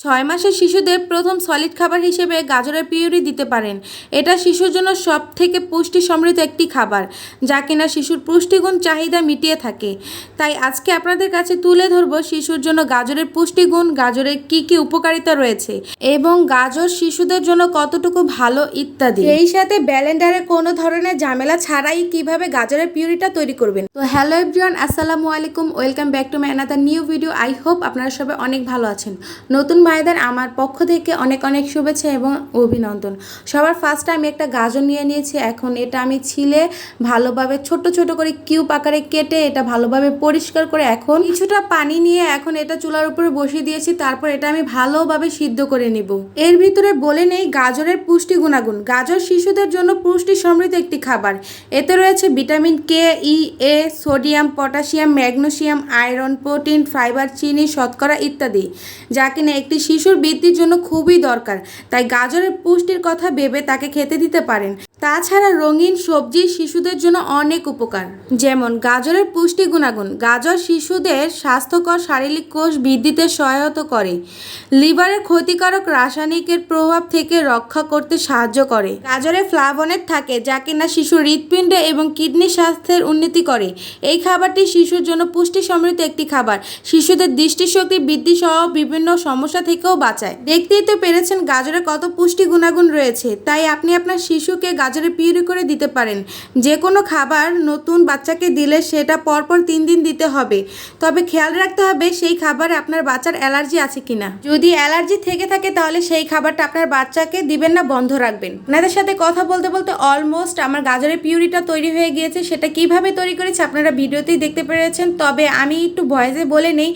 ছয় মাসের শিশুদের প্রথম সলিড খাবার হিসেবে গাজরের পিউরি দিতে পারেন। এটা শিশুর জন্য সবথেকে পুষ্টি সমৃদ্ধ একটি খাবার, যা কিনা শিশুর পুষ্টিগুণ চাহিদা মিটিয়ে থাকে। তাই আজকে আপনাদের কাছে তুলে ধরব শিশুর জন্য গাজরের পুষ্টিগুণ, গাজরের কি কি উপকারিতা রয়েছে এবং গাজর শিশুদের জন্য কতটুকু ভালো ইত্যাদি। এই সাথে ব্লেন্ডারে কোনো ধরনের ঝামেলা ছাড়াই কিভাবে গাজরের পিউরিটা তৈরি করবেন। তো হ্যালো এভরিওয়ান, আসসালামু আলাইকুম, welcome back to my another new video. I hope আপনারা সবাই অনেক ভালো আছেন। নতুন ভাইদের আমার পক্ষ থেকে অনেক অনেক শুভেচ্ছা এবং অভিনন্দন। সবার ফার্স্টে আমি একটা গাজর নিয়ে নিয়েছি। এখন এটা আমি ছিলে ভালোভাবে ছোট ছোট করে কিউব আকারে কেটে এটা ভালোভাবে পরিষ্কার করে এখন কিছুটা পানি নিয়ে এখন এটা চুলার উপরে বসিয়ে দিয়েছি। তারপর এটা আমি ভালোভাবে সিদ্ধ করে নিব। এর ভিতরে বলে নেই গাজরের পুষ্টি গুণাগুণ। গাজর শিশুদের জন্য পুষ্টি সমৃদ্ধ একটি খাবার। এতে রয়েছে vitamin K, E, A, sodium, potassium, magnesium, iron, protein, fibre, চিনি, শর্করা ইত্যাদি, যা কিনা একটি শিশুর বৃদ্ধির জন্য খুবই দরকার। তাই গাজরের পুষ্টির কথা ভেবে তাকে খেতে দিতে পারেন। তাছাড়া রঙিন সবজি শিশুদের জন্য অনেক উপকার। যেমন গাজরের পুষ্টি গুণাগুণ। গাজর শিশুদের স্বাস্থ্যকর শারীরিক কোষ বৃদ্ধিতে সহায়তা করে, লিভারের ক্ষতিকারক রাসায়নিকের প্রভাব থেকে রক্ষা করতে সাহায্য করে। গাজরে ফ্লাভোনেট থাকে, যা কিনা শিশুর হৃৎপিণ্ড এবং কিডনি স্বাস্থ্যের উন্নতি করে। এই খাবারটি শিশুর জন্য পুষ্টি সমৃদ্ধ একটি খাবার। শিশুদের দৃষ্টিশক্তি বৃদ্ধি সহ বিভিন্ন সমস্যা থেকেও বাঁচায়। দেখতেই তো পেরেছেন গাজরে কত পুষ্টি গুণাগুণ রয়েছে। তাই আপনি আপনার শিশুকে গাজরের পিউরি করে দিতে পারেন। যে কোনো খাবার নতুন বাচ্চাকে দিলে সেটা পরপর 3 দিন দিতে হবে। তবে খেয়াল রাখতে হবে সেই খাবারে আপনার বাচ্চার অ্যালার্জি আছে কিনা। যদি অ্যালার্জি থেকে থাকে তাহলে সেই খাবারটা আপনার বাচ্চাকে দিবেন না, বন্ধ রাখবেন। আপনাদের সাথে কথা বলতে বলতে অলমোস্ট আমার গাজরের পিউরিটা তৈরি হয়ে গিয়েছে। সেটা কিভাবে তৈরি করেছে আপনারা ভিডিওতেই দেখতে পেরেছেন। তবে আমি একটু ভয়েসে বলে নেই,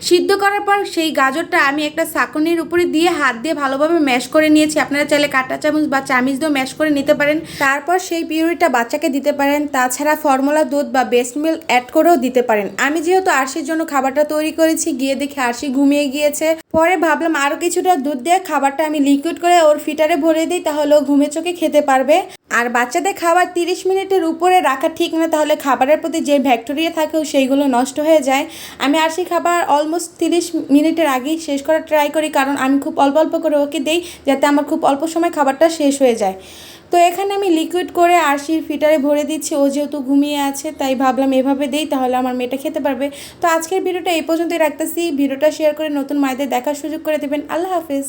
সিদ্ধ করার পর সেই গাজরটা আমি একটা ছাঁকনির উপরে দিয়ে হাত দিয়ে ভালোভাবে ম্যাশ করে নিয়েছি। আপনারা চাইলে কাঁটা চামচ বা চামিচ দিয়েও ম্যাশ করে নিতে পারেন। তারপর সেই পিউরিটা বাচ্চাকে দিতে পারেন। তাছাড়া ফর্মুলা দুধ বা বেস্ট মিল্ক অ্যাড করেও দিতে পারেন। আমি যেহেতু আরশির জন্য খাবারটা তৈরি করেছি, গিয়ে দেখি আরশি ঘুমিয়ে গিয়েছে। পরে ভাবলাম আরও কিছুটা দুধ দিয়ে খাবারটা আমি লিকুইড করে ওর ফিটারে ভরে দিই, তাহলে ও ঘুমে চোখে খেতে পারবে। আর বাচ্চাদের খাবার 30 মিনিটের উপরে রাখা ঠিক না, তাহলে খাবারের প্রতি যে ব্যাকটেরিয়া থাকে সেইগুলো নষ্ট হয়ে যায়। আমি আরশি খাবার অলমোস্ট 30 মিনিটের আগেই শেষ করার ট্রাই করি, কারণ আমি খুব অল্প অল্প করে ওকে দেই, যাতে আমার খুব অল্প সময় খাবারটা শেষ হয়ে যায়। তো এখানে আমি লিকুইড করে আরশির ফিটারে ভরে দিচ্ছি। ও যেহেতু ঘুমিয়ে আছে তাই ভাবলাম এভাবে দেই, তাহলে আমার মেয়েটা খেতে পারবে। তো আজকের ভিডিওটা এই পর্যন্তই রাখতেছি। ভিডিওটা শেয়ার করে নতুন মায়েদের দেখার সুযোগ করে দেবেন। আল্লাহ হাফেজ।